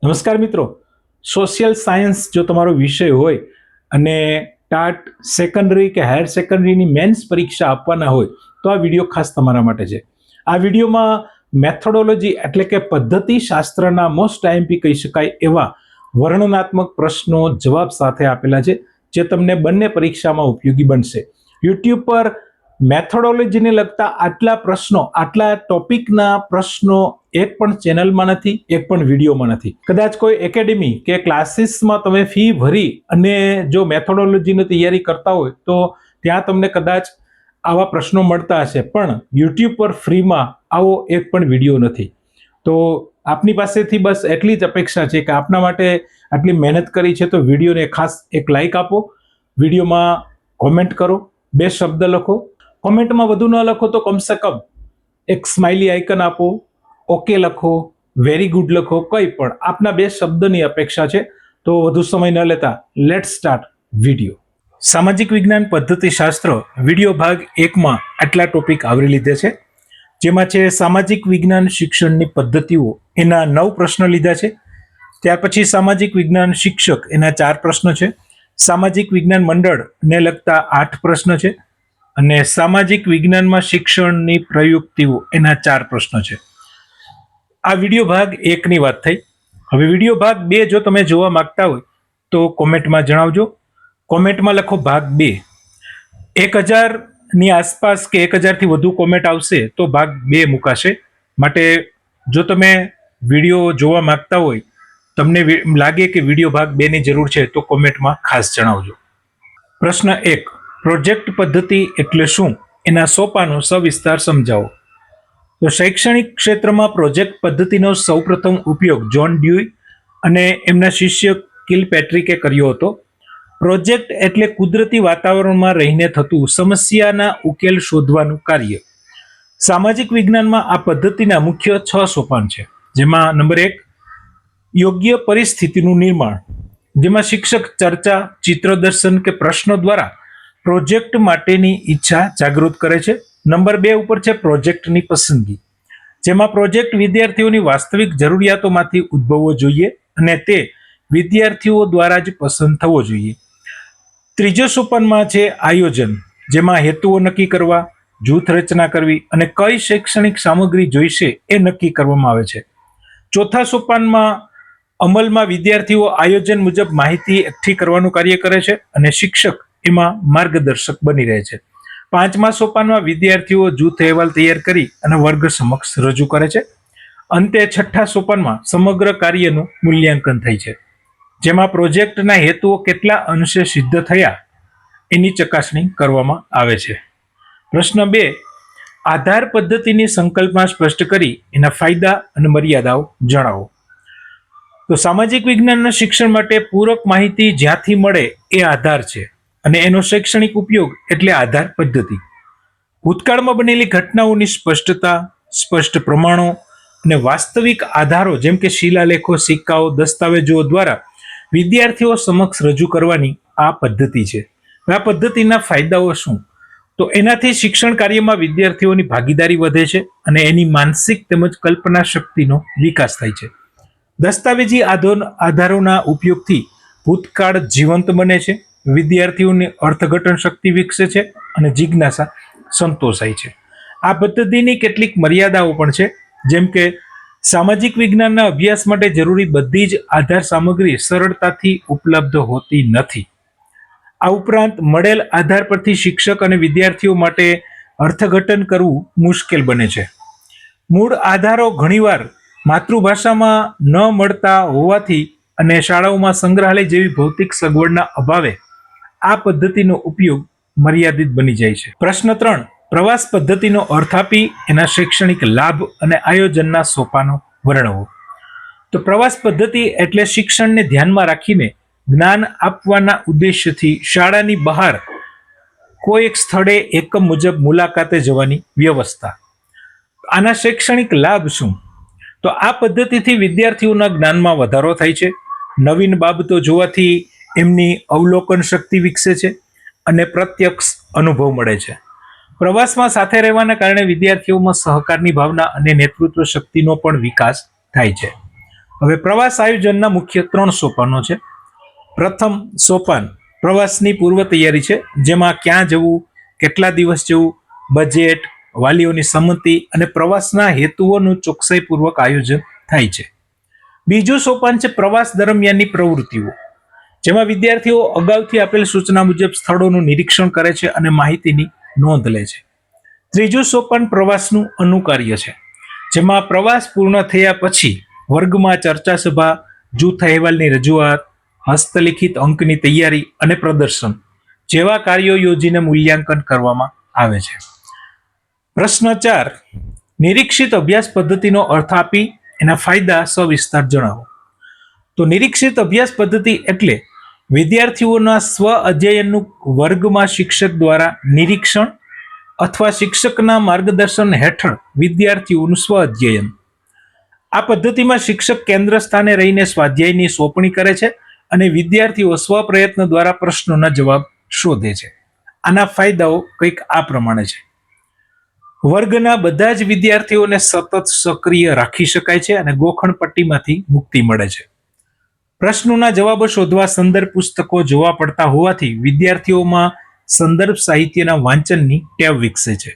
નમસ્કાર મિત્રો, social science જો તમારો વિષય હોય અને ટાટ સેકન્ડરી કે હાયર સેકન્ડરીની મેન્સ પરીક્ષા આપવાના હોય તો આ વિડીયો ખાસ તમારા માટે છે. આ વિડીયોમાં મેથોડોલોજી એટલે કે પદ્ધતિ શાસ્ત્રના મોસ્ટ આઈએમપી કહી શકાય એવા વર્ણનાત્મક પ્રશ્નો જવાબ સાથે આપેલા છે, જે તમને બંને પરીક્ષામાં ઉપયોગી બનશે. યુટ્યુબ પર મેથોડોલોજીને લગતા આટલા પ્રશ્નો, આટલા ટોપિકના પ્રશ્નો એક પણ ચેનલમાં નથી, એક પણ વિડીયોમાં નથી. કદાચ કોઈ એકેડેમી કે ક્લાસીસમાં તમે ફી ભરી અને જો મેથોડોલોજીની તૈયારી કરતા હોય તો ત્યાં તમને કદાચ આવા પ્રશ્નો મળતા હશે, પણ યુટ્યુબ પર ફ્રીમાં આવો એક પણ વિડીયો નથી. તો આપની પાસેથી બસ એટલી જ અપેક્ષા છે કે આપના માટે આટલી મહેનત કરી છે તો વિડીયોને ખાસ એક લાઈક આપો, વિડીયોમાં કોમેન્ટ કરો, 2 શબ્દ લખો. કોમેન્ટમાં વધુ ન લખો તો કમસે કમ એક સ્માઇલી આઇકન આપો, ઓકે લખો, વેરી ગુડ લખો, કંઈ પણ આપના 2 શબ્દની અપેક્ષા છે. તો વધુ સમય ન લેતા લેટ્સ સ્ટાર્ટ વિડીયો. સામાજિક વિજ્ઞાન પદ્ધતિશાસ્ત્ર વિડીયો ભાગ 1માં આટલા ટોપિક આવરી લીધે છે, જેમાં છે સામાજિક વિજ્ઞાન શિક્ષણની પદ્ધતિઓ, એના 9 પ્રશ્ન લીધા છે. ત્યાર પછી સામાજિક વિજ્ઞાન શિક્ષક, એના 4 પ્રશ્ન છે. સામાજિક વિજ્ઞાન મંડળને લગતા 8 પ્રશ્ન છે અને સામાજિક વિજ્ઞાનમાં શિક્ષણની પ્રયુક્તિઓ, એના 4 પ્રશ્નો છે. આ વિડીયો ભાગ 1ની વાત થઈ. હવે વિડીયો ભાગ 2 જો તમે જોવા માંગતા હોય તો કોમેન્ટમાં જણાવજો. કોમેન્ટમાં લખો ભાગ 2. 1000ની આસપાસ કે 1000થી વધુ કોમેન્ટ આવશે તો ભાગ 2 મુકાશે. માટે જો તમે વિડીયો જોવા માંગતા હોય, તમને લાગે કે વિડીયો ભાગ 2ની જરૂર છે તો કોમેન્ટમાં ખાસ જણાવજો. પ્રશ્ન 1, પ્રોજેક્ટ પદ્ધતિ એટલે શું? એના સોપાનો સવિસ્તાર સમજાવો. તો શૈક્ષણિક ક્ષેત્રમાં પ્રોજેક્ટ પદ્ધતિનો સૌપ્રથમ ઉપયોગ જ્હોન ડ્યુઈ અને એમના શિષ્ય કિલપેટ્રિકે કર્યો હતો. પ્રોજેક્ટ એટલે કુદરતી વાતાવરણમાં રહીને થતું સમસ્યાના ઉકેલ શોધવાનું કાર્ય. સામાજિક વિજ્ઞાનમાં આ પદ્ધતિના મુખ્ય 6 સોપાન છે, જેમાં નંબર 1, યોગ્ય પરિસ્થિતિનું નિર્માણ, જેમાં શિક્ષક ચર્ચા, ચિત્રદર્શન કે પ્રશ્નો દ્વારા પ્રોજેક્ટ માટેની ઈચ્છા જાગૃત કરે છે. નંબર 2 ઉપર છે પ્રોજેક્ટની પસંદગી, જેમાં પ્રોજેક્ટ વિદ્યાર્થીઓની વાસ્તવિક જરૂરિયાતોમાંથી ઉદ્ભવવો જોઈએ અને તે વિદ્યાર્થીઓ દ્વારા જ પસંદ થવો જોઈએ. ત્રીજો સોપાનમાં છે આયોજન, જેમાં હેતુઓ નક્કી કરવા, જૂથ રચના કરવી અને કઈ શૈક્ષણિક સામગ્રી જોઈશે એ નક્કી કરવામાં આવે છે. ચોથા સોપાનમાં અમલમાં વિદ્યાર્થીઓ આયોજન મુજબ માહિતી એકઠી કરવાનું કાર્ય કરે છે અને શિક્ષક એમાં માર્ગદર્શક બની રહે છે. 5મા સોપાનમાં વિદ્યાર્થીઓ જૂથ અહેવાલ તૈયાર કરી અને વર્ગ સમક્ષ રજૂ કરે છે. અંતે 6થા સોપાનમાં સમગ્ર કાર્યનું મૂલ્યાંકન થાય છે, જેમાં પ્રોજેક્ટના હેતુઓ કેટલા અંશે સિદ્ધ થયા એની ચકાસણી કરવામાં આવે છે. પ્રશ્ન 2, આધાર પદ્ધતિની સંકલ્પના સ્પષ્ટ કરી એના ફાયદા અને મર્યાદાઓ જણાવો. તો સામાજિક વિજ્ઞાનના શિક્ષણ માટે પૂરક માહિતી જ્યાંથી મળે એ આધાર છે અને એનો શૈક્ષણિક ઉપયોગ એટલે આધાર પદ્ધતિ. ભૂતકાળમાં બનેલી ઘટનાઓની સ્પષ્ટતા, સ્પષ્ટ પ્રમાણો અને વાસ્તવિક આધારો જેમ કે શિલાલેખો, સિક્કાઓ, દસ્તાવેજો દ્વારા વિદ્યાર્થીઓ સમક્ષ રજૂ કરવાની આ પદ્ધતિ છે. આ પદ્ધતિના ફાયદાઓ શું? તો એનાથી શિક્ષણ કાર્યમાં વિદ્યાર્થીઓની ભાગીદારી વધે છે અને એની માનસિક તેમજ કલ્પના શક્તિનો વિકાસ થાય છે. દસ્તાવેજી આધારોના ઉપયોગથી ભૂતકાળ જીવંત બને છે, વિદ્યાર્થીઓની અર્થઘટન શક્તિ વિકસે છે અને જિજ્ઞાસા સંતોષાય છે. આ પદ્ધતિની કેટલીક મર્યાદાઓ પણ છે, જેમ કે સામાજિક વિજ્ઞાનના અભ્યાસ માટે જરૂરી બધી જ આધાર સામગ્રી સરળતાથી ઉપલબ્ધ હોતી નથી. આ ઉપરાંત મળેલ આધાર પરથી શિક્ષક અને વિદ્યાર્થીઓ માટે અર્થઘટન કરવું મુશ્કેલ બને છે. મૂળ આધારો ઘણીવાર માતૃભાષામાં ન મળતા હોવાથી અને શાળાઓમાં સંગ્રહાલય જેવી ભૌતિક સગવડના અભાવે આ પદ્ધતિનો ઉપયોગ મર્યાદિત બની જાય છે. પ્રશ્ન 3, પ્રવાસ પદ્ધતિનો અર્થ આપી એના શૈક્ષણિક લાભ અને આયોજનના સોપાનો વર્ણવો. તો પ્રવાસ પદ્ધતિ એટલે શિક્ષણને ધ્યાનમાં રાખીને જ્ઞાન આપવાના ઉદ્દેશ્યથી શાળાની બહાર કોઈ એક સ્થળે એકમ મુજબ મુલાકાતે જવાની વ્યવસ્થા. આના શૈક્ષણિક લાભ શું? તો આ પદ્ધતિથી વિદ્યાર્થીઓના જ્ઞાનમાં વધારો થાય છે, નવીન બાબતો જોવાથી એમની અવલોકન શક્તિ વિકસે છે અને પ્રત્યક્ષ અનુભવ મળે છે. પ્રવાસમાં સાથે રહેવાના કારણે વિદ્યાર્થીઓમાં સહકારની ભાવના અને નેતૃત્વ શક્તિનો પણ વિકાસ થાય છે. હવે પ્રવાસ આયોજનના મુખ્ય 3 સોપાનો છે. પ્રથમ સોપાન પ્રવાસની પૂર્વ તૈયારી છે, જેમાં ક્યાં જવું, કેટલા દિવસ જવું, બજેટ, વાલીઓની સંમતિ અને પ્રવાસના હેતુઓનું ચોકસાઈપૂર્વક આયોજન થાય છે. બીજું સોપાન છે પ્રવાસ દરમિયાનની પ્રવૃત્તિઓ, જેમાં વિદ્યાર્થીઓ અગાઉથી આપેલ સૂચના મુજબ સ્થળોનું નિરીક્ષણ કરે છે અને માહિતીની નોંધ લે છે. ત્રીજું સોપાન પ્રવાસનું અનુકાર્ય છે, જેમાં પ્રવાસ પૂર્ણ થયા પછી વર્ગમાં ચર્ચા સભા, જૂથ અહેવાલની રજૂઆત, હસ્તલિખિત અંકની તૈયારી અને પ્રદર્શન જેવા કાર્યો યોજીને મૂલ્યાંકન કરવામાં આવે છે. પ્રશ્ન 4, નિરીક્ષિત અભ્યાસ પદ્ધતિનો અર્થ આપી એના ફાયદા સવિસ્તાર જણાવો. તો નિરીક્ષિત અભ્યાસ પદ્ધતિ એટલે વિદ્યાર્થીઓના સ્વ અધ્યયનનું વર્ગમાં શિક્ષક દ્વારા નિરીક્ષણ અથવા શિક્ષકના માર્ગદર્શન હેઠળ વિદ્યાર્થીઓનું સ્વ અધ્યયન. આ પદ્ધતિમાં શિક્ષક કેન્દ્ર સ્થાને રહીને સ્વાધ્યાયની સોંપણી કરે છે અને વિદ્યાર્થીઓ સ્વપ્રયત્ન દ્વારા પ્રશ્નોના જવાબ શોધે છે. આના ફાયદાઓ કંઈક આ પ્રમાણે છે. વર્ગના બધા જ વિદ્યાર્થીઓને સતત સક્રિય રાખી શકાય છે અને ગોખણ પટ્ટીમાંથી મુક્તિ મળે છે. પ્રશ્નોના જવાબો શોધવા સંદર્ભ પુસ્તકો જોવા પડતા હોવાથી વિદ્યાર્થીઓમાં સંદર્ભ સાહિત્યના વાંચનની ટેવ વિકસે છે.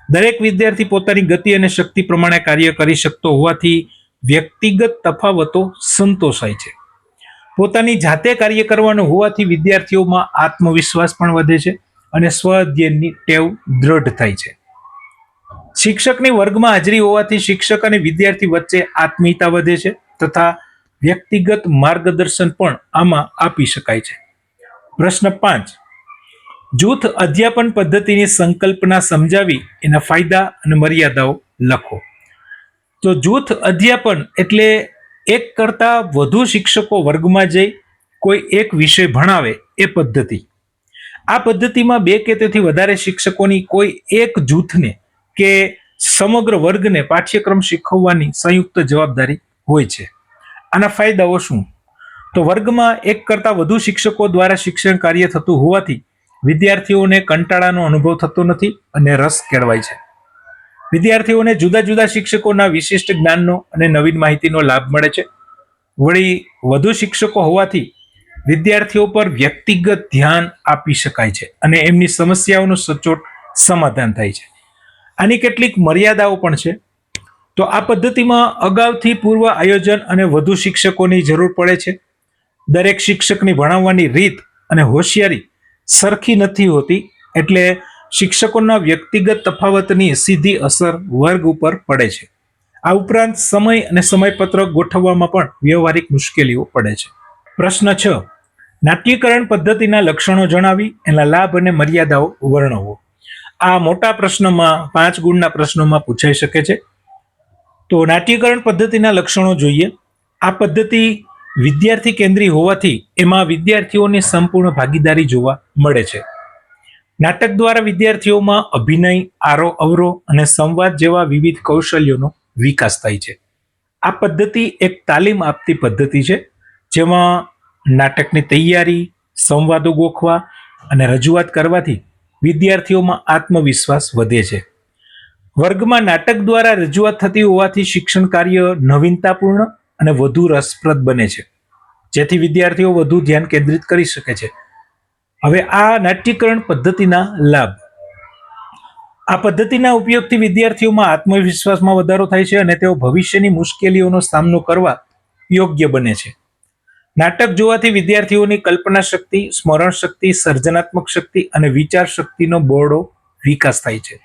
દરેક વિદ્યાર્થી પોતાની ગતિ અને શક્તિ પ્રમાણે કાર્ય કરી શકતો હોવાથી વ્યક્તિગત તફાવતો સંતોષાય છે. પોતાની જાતે કાર્ય કરવાનું હોવાથી વિદ્યાર્થીઓમાં આત્મવિશ્વાસ પણ વધે છે અને સ્વ અધ્યયનની ટેવ દ્રઢ થાય છે. શિક્ષકની વર્ગમાં હાજરી હોવાથી શિક્ષક અને વિદ્યાર્થી વચ્ચે આત્મીયતા વધે છે તથા વ્યક્તિગત માર્ગદર્શન પણ આમાં આપી શકાય છે. પ્રશ્ન 5, જૂથ અધ્યાપન પદ્ધતિની સંકલ્પના સમજાવી એના ફાયદા અને મર્યાદાઓ લખો. તો જૂથ અધ્યાપન એટલે એક કરતા વધુ શિક્ષકો વર્ગમાં જઈ કોઈ એક વિષય ભણાવે એ પદ્ધતિ. આ પદ્ધતિમાં 2 કે તેથી વધારે શિક્ષકોની કોઈ એક જૂથને કે સમગ્ર વર્ગને પાઠ્યક્રમ શીખવવાની સંયુક્ત જવાબદારી હોય છે. આના ફાયદાઓ શું? તો વર્ગમાં એક કરતા વધુ શિક્ષકો દ્વારા શિક્ષણ કાર્ય થતું હોવાથી વિદ્યાર્થીઓને કંટાળાનો અનુભવ થતો નથી અને રસ કેળવાય છે. વિદ્યાર્થીઓને જુદા જુદા શિક્ષકોના વિશિષ્ટ જ્ઞાનનો અને નવીન માહિતીનો લાભ મળે છે. વળી વધુ શિક્ષકો હોવાથી વિદ્યાર્થીઓ પર વ્યક્તિગત ધ્યાન આપી શકાય છે અને એમની સમસ્યાઓનું સચોટ સમાધાન થાય છે. આની કેટલીક મર્યાદાઓ પણ છે. તો આ પદ્ધતિમાં અગાઉથી પૂર્વ આયોજન અને વધુ શિક્ષકોની જરૂર પડે છે. દરેક શિક્ષકની ભણાવવાની રીત અને હોશિયારી સરખી નથી હોતી, એટલે શિક્ષકોના વ્યક્તિગત તફાવતની સીધી અસર વર્ગ ઉપર પડે છે. આ ઉપરાંત સમય અને સમયપત્રક ગોઠવવામાં પણ વ્યવહારિક મુશ્કેલીઓ પડે છે. પ્રશ્ન 6, નાટ્યકરણ પદ્ધતિના લક્ષણો જણાવી એના લાભ અને મર્યાદાઓ વર્ણવો. આ મોટા પ્રશ્નમાં 5 ગુણના પ્રશ્નોમાં પૂછાઈ શકે છે. તો નાટ્યકરણ પદ્ધતિના લક્ષણો જોઈએ. આ પદ્ધતિ વિદ્યાર્થી કેન્દ્રી હોવાથી એમાં વિદ્યાર્થીઓની સંપૂર્ણ ભાગીદારી જોવા મળે છે. નાટક દ્વારા વિદ્યાર્થીઓમાં અભિનય, આરોહ અવરોહ અને સંવાદ જેવા વિવિધ કૌશલ્યોનો વિકાસ થાય છે. આ પદ્ધતિ એક તાલીમ આપતી પદ્ધતિ છે, જેમાં નાટકની તૈયારી, સંવાદો ગોખવા અને રજૂઆત કરવાથી વિદ્યાર્થીઓમાં આત્મવિશ્વાસ વધે છે. વર્ગમાં નાટક દ્વારા રજૂઆત થતી હોવાથી શિક્ષણ કાર્ય નવીનતાપૂર્ણ અને વધુ રસપ્રદ બને છે, જેથી વિદ્યાર્થીઓ વધુ ધ્યાન કેન્દ્રિત કરી શકે છે. હવે આ નાટ્યકરણ પદ્ધતિના લાભ. આ પદ્ધતિના ઉપયોગથી વિદ્યાર્થીઓમાં આત્મવિશ્વાસમાં વધારો થાય છે અને તેઓ ભવિષ્યની મુશ્કેલીઓનો સામનો કરવા યોગ્ય બને છે. નાટક જોવાથી વિદ્યાર્થીઓની કલ્પના શક્તિ, સ્મરણ શક્તિ, સર્જનાત્મક શક્તિ અને વિચાર શક્તિનો બહોળો વિકાસ થાય છે.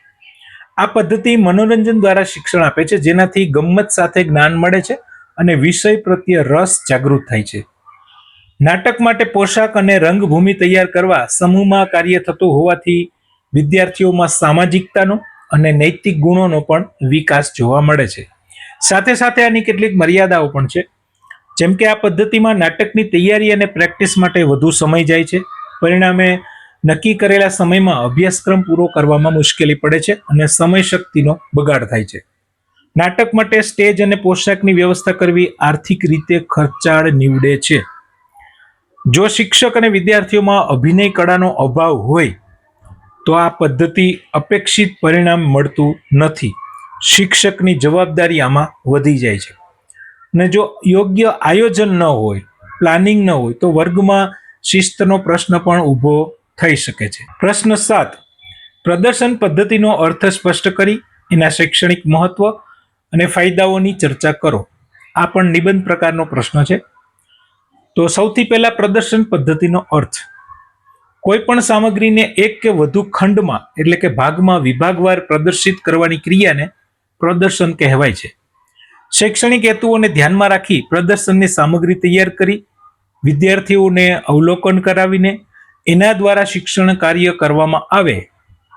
આ પદ્ધતિ મનોરંજન દ્વારા શિક્ષણ આપે છે, જેનાથી ગમ્મત સાથે જ્ઞાન મળે છે અને વિષય પ્રત્યે રસ જાગૃત થાય છે. નાટક માટે પોશાક અને રંગભૂમિ તૈયાર કરવા સમૂહમાં કાર્ય થતું હોવાથી વિદ્યાર્થીઓમાં સામાજિકતાનો અને નૈતિક ગુણોનો પણ વિકાસ જોવા મળે છે. સાથે સાથે આની કેટલીક મર્યાદાઓ પણ છે. જેમ કે આ પદ્ધતિમાં નાટકની તૈયારી અને પ્રેક્ટિસ માટે વધુ સમય જાય છે. પરિણામે નક્કી કરેલા સમયમાં અભ્યાસક્રમ પૂરો કરવામાં મુશ્કેલી પડે છે અને સમય શક્તિનો બગાડ થાય છે. નાટક માટે સ્ટેજ અને પોશાકની વ્યવસ્થા કરવી આર્થિક રીતે ખર્ચાળ નીવડે છે. જો શિક્ષક અને વિદ્યાર્થીઓમાં અભિનય કળાનો અભાવ હોય તો આ પદ્ધતિ અપેક્ષિત પરિણામ મળતું નથી. શિક્ષકની જવાબદારી આમાં વધી જાય છે. અને જો યોગ્ય આયોજન ન હોય, પ્લાનિંગ ન હોય, તો વર્ગમાં શિસ્તનો પ્રશ્ન પણ ઊભો થઈ શકે છે. પ્રશ્ન 7, પ્રદર્શન પદ્ધતિનો અર્થ સ્પષ્ટ કરી એના શૈક્ષણિક મહત્વ અને ફાયદાઓની ચર્ચા કરો. આ પણ નિબંધ પ્રકારનો પ્રશ્ન છે. તો સૌથી પહેલા પ્રદર્શન પદ્ધતિનો અર્થ. કોઈ પણ સામગ્રીને એક કે વધુ ખંડમાં એટલે કે ભાગમાં વિભાગવાર પ્રદર્શિત કરવાની ક્રિયાને પ્રદર્શન કહેવાય છે. શૈક્ષણિક હેતુઓને ધ્યાનમાં રાખી પ્રદર્શનની સામગ્રી તૈયાર કરી વિદ્યાર્થીઓને અવલોકન કરાવીને એના દ્વારા શિક્ષણ કાર્ય કરવામાં આવે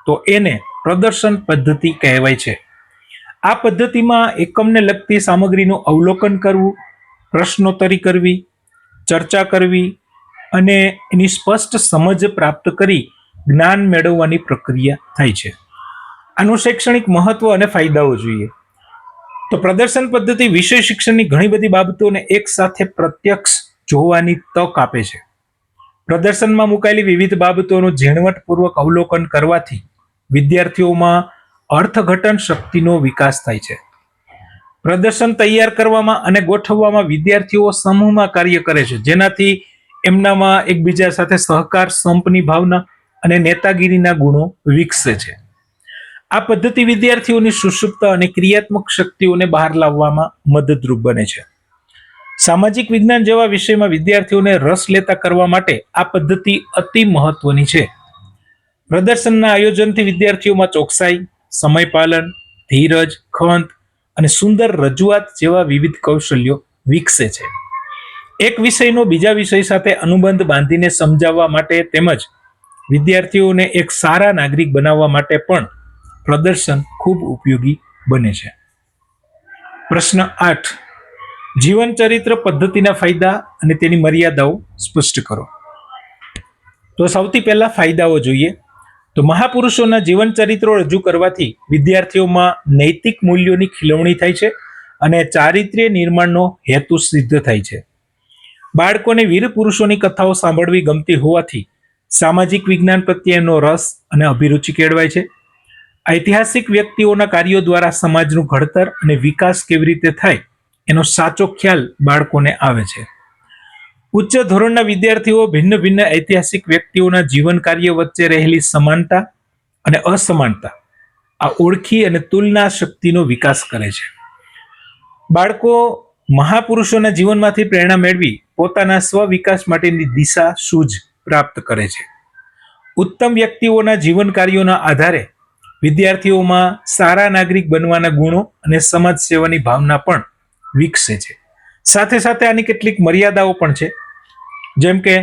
તો એને પ્રદર્શન પદ્ધતિ કહેવાય છે. આ પદ્ધતિમાં એકમને લગતી સામગ્રીનું અવલોકન કરવું, પ્રશ્નોત્તરી કરવી, ચર્ચા કરવી અને એની સ્પષ્ટ સમજ પ્રાપ્ત કરી જ્ઞાન મેળવવાની પ્રક્રિયા થાય છે. આનું શૈક્ષણિક મહત્વ અને ફાયદાઓ જોઈએ તો પ્રદર્શન પદ્ધતિ વિષય શિક્ષણની ઘણી બધી બાબતોને એક સાથે પ્રત્યક્ષ જોવાની તક આપે છે. પ્રદર્શનમાં મુકાયેલી વિવિધ બાબતોનું ઝીણવટપૂર્વક અવલોકન કરવાથી વિદ્યાર્થીઓમાં અર્થઘટન શક્તિનો વિકાસ થાય છે. પ્રદર્શન તૈયાર કરવામાં અને ગોઠવવામાં વિદ્યાર્થીઓ સમૂહમાં કાર્ય કરે છે, જેનાથી એમનામાં એકબીજા સાથે સહકાર, સંપની ભાવના અને નેતાગીરીના ગુણો વિકસે છે. આ પદ્ધતિ વિદ્યાર્થીઓની સુષુપ્ત અને ક્રિયાત્મક શક્તિઓને બહાર લાવવામાં મદદરૂપ બને છે. સામાજિક વિજ્ઞાન જેવા વિષયમાં વિદ્યાર્થીઓને રસ લેતા કરવા માટે આ પદ્ધતિ અતિ મહત્વની છે. પ્રદર્શનના આયોજનથી વિદ્યાર્થીઓમાં ચોકસાઈ, સમયપાલન, ધીરજ, ખંત અને સુંદર રજૂઆત જેવા વિવિધ કૌશલ્યો વિકસે છે. એક વિષયનો બીજા વિષય સાથે અનુબંધ બાંધીને સમજાવવા માટે તેમજ વિદ્યાર્થીઓને એક સારા નાગરિક બનાવવા માટે પણ પ્રદર્શન ખૂબ ઉપયોગી બને છે. પ્રશ્ન 8, જીવન ચરિત્ર પદ્ધતિના ફાયદા અને તેની મર્યાદાઓ સ્પષ્ટ કરો. તો સૌથી પહેલા ફાયદાઓ જોઈએ તો મહાપુરુષોના જીવન ચરિત્રો રજૂ કરવાથી વિદ્યાર્થીઓમાં નૈતિક મૂલ્યોની ખીલવણી થાય છે અને ચારિત્ર્ય નિર્માણનો હેતુ સિદ્ધ થાય છે. બાળકોને વીર પુરુષોની કથાઓ સાંભળવી ગમતી હોવાથી સામાજિક વિજ્ઞાન પ્રત્યેનો રસ અને અભિરુચિ કેળવાય છે. ઐતિહાસિક વ્યક્તિઓના કાર્યો દ્વારા સમાજનું ઘડતર અને વિકાસ કેવી રીતે થાય એનો સાચો ખ્યાલ બાળકોને આવે છે. ઉચ્ચ ધોરણના વિદ્યાર્થીઓ ભિન્ન ભિન્ન ઐતિહાસિક વ્યક્તિઓના જીવન કાર્ય વચ્ચે રહેલી સમાનતા અને અસમાનતા આ ઓળખી અને તુલના શક્તિનો વિકાસ કરે છે. બાળકો મહાપુરુષોના જીવનમાંથી પ્રેરણા મેળવી પોતાના સ્વ વિકાસ માટેની દિશા સૂઝ પ્રાપ્ત કરે છે. ઉત્તમ વ્યક્તિઓના જીવન કાર્યોના આધારે વિદ્યાર્થીઓમાં સારા નાગરિક બનવાના ગુણો અને સમાજ સેવાની ભાવના પણ વિકસે છે. સાથે સાથે આની કેટલીક મર્યાદાઓ પણ છે, જેમ કે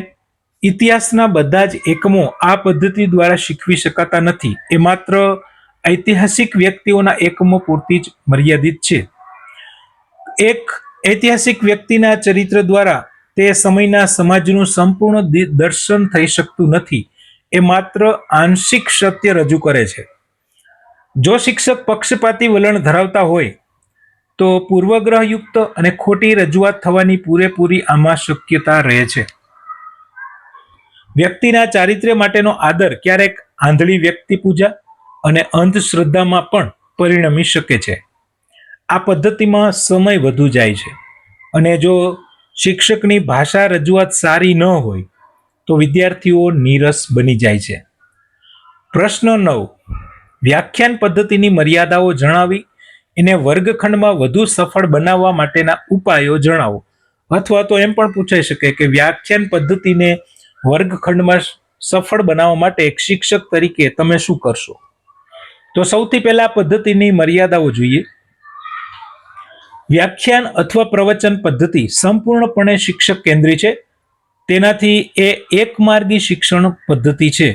ઇતિહાસના બધા જ એકમો આ પદ્ધતિ દ્વારા શીખવી શકાતા નથી. એ માત્ર ઐતિહાસિક વ્યક્તિઓના એકમો પૂરતી જ મર્યાદિત છે. એક ઐતિહાસિક વ્યક્તિના ચરિત્ર દ્વારા તે સમયના સમાજનું સંપૂર્ણ દર્શન થઈ શકતું નથી. એ માત્ર આંશિક સત્ય રજૂ કરે છે. જો શિક્ષક પક્ષપાતી વલણ ધરાવતા હોય તો પૂર્વગ્રહયુક્ત અને ખોટી રજૂઆત થવાની પૂરેપૂરી આમાં શક્યતા રહે છે. વ્યક્તિના ચારિત્ર્ય માટેનો આદર ક્યારેક આંધળી વ્યક્તિ પૂજા અને અંધશ્રદ્ધામાં પણ પરિણમી શકે છે. આ પદ્ધતિમાં સમય વધુ જાય છે અને જો શિક્ષકની ભાષા રજૂઆત સારી ન હોય તો વિદ્યાર્થીઓ નીરસ બની જાય છે. પ્રશ્ન 9, વ્યાખ્યાન પદ્ધતિની મર્યાદાઓ જણાવી એને વર્ગખંડમાં વધુ સફળ બનાવવા માટેના ઉપાયો જણાવો. અથવા તો એમ પણ પૂછાઈ શકે કે વ્યાખ્યાન પદ્ધતિને વર્ગખંડમાં સફળ બનાવવા માટે એક શિક્ષક તરીકે તમે શું કરશો? તો સૌથી પહેલા પદ્ધતિની મર્યાદાઓ જોઈએ. વ્યાખ્યાન અથવા પ્રવચન પદ્ધતિ સંપૂર્ણપણે શિક્ષક કેન્દ્રી છે. તેનાથી એ એકમાર્ગી શિક્ષણ પદ્ધતિ છે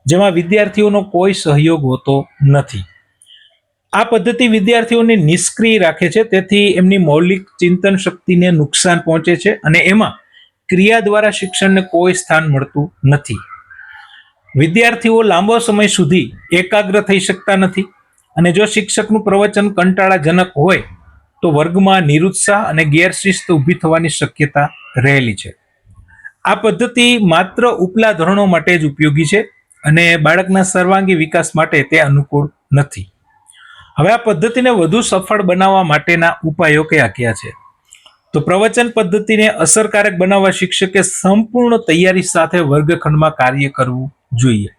જેમાં વિદ્યાર્થીઓનો કોઈ સહયોગ હોતો નથી. આ પદ્ધતિ વિદ્યાર્થીઓને નિષ્ક્રિય રાખે છે, તેથી એમની મૌલિક ચિંતન શક્તિને નુકસાન પહોંચે છે અને એમાં ક્રિયા દ્વારા શિક્ષણને કોઈ સ્થાન મળતું નથી. વિદ્યાર્થીઓ લાંબો સમય સુધી એકાગ્ર થઈ શકતા નથી અને જો શિક્ષકનું પ્રવચન કંટાળાજનક હોય તો વર્ગમાં નિરુત્સાહ અને ગેરશિસ્ત ઊભી થવાની શક્યતા રહેલી છે. આ પદ્ધતિ માત્ર ઉપલા ધોરણો માટે જ ઉપયોગી છે અને બાળકના સર્વાંગી વિકાસ માટે તે અનુકૂળ નથી. હવે આ પદ્ધતિને વધુ સફળ બનાવવા માટેના ઉપાયો કયા કયા છે? તો પ્રવચન પદ્ધતિને અસરકારક બનાવવા શિક્ષકે સંપૂર્ણ તૈયારી સાથે વર્ગખંડમાં કાર્ય કરવું જોઈએ.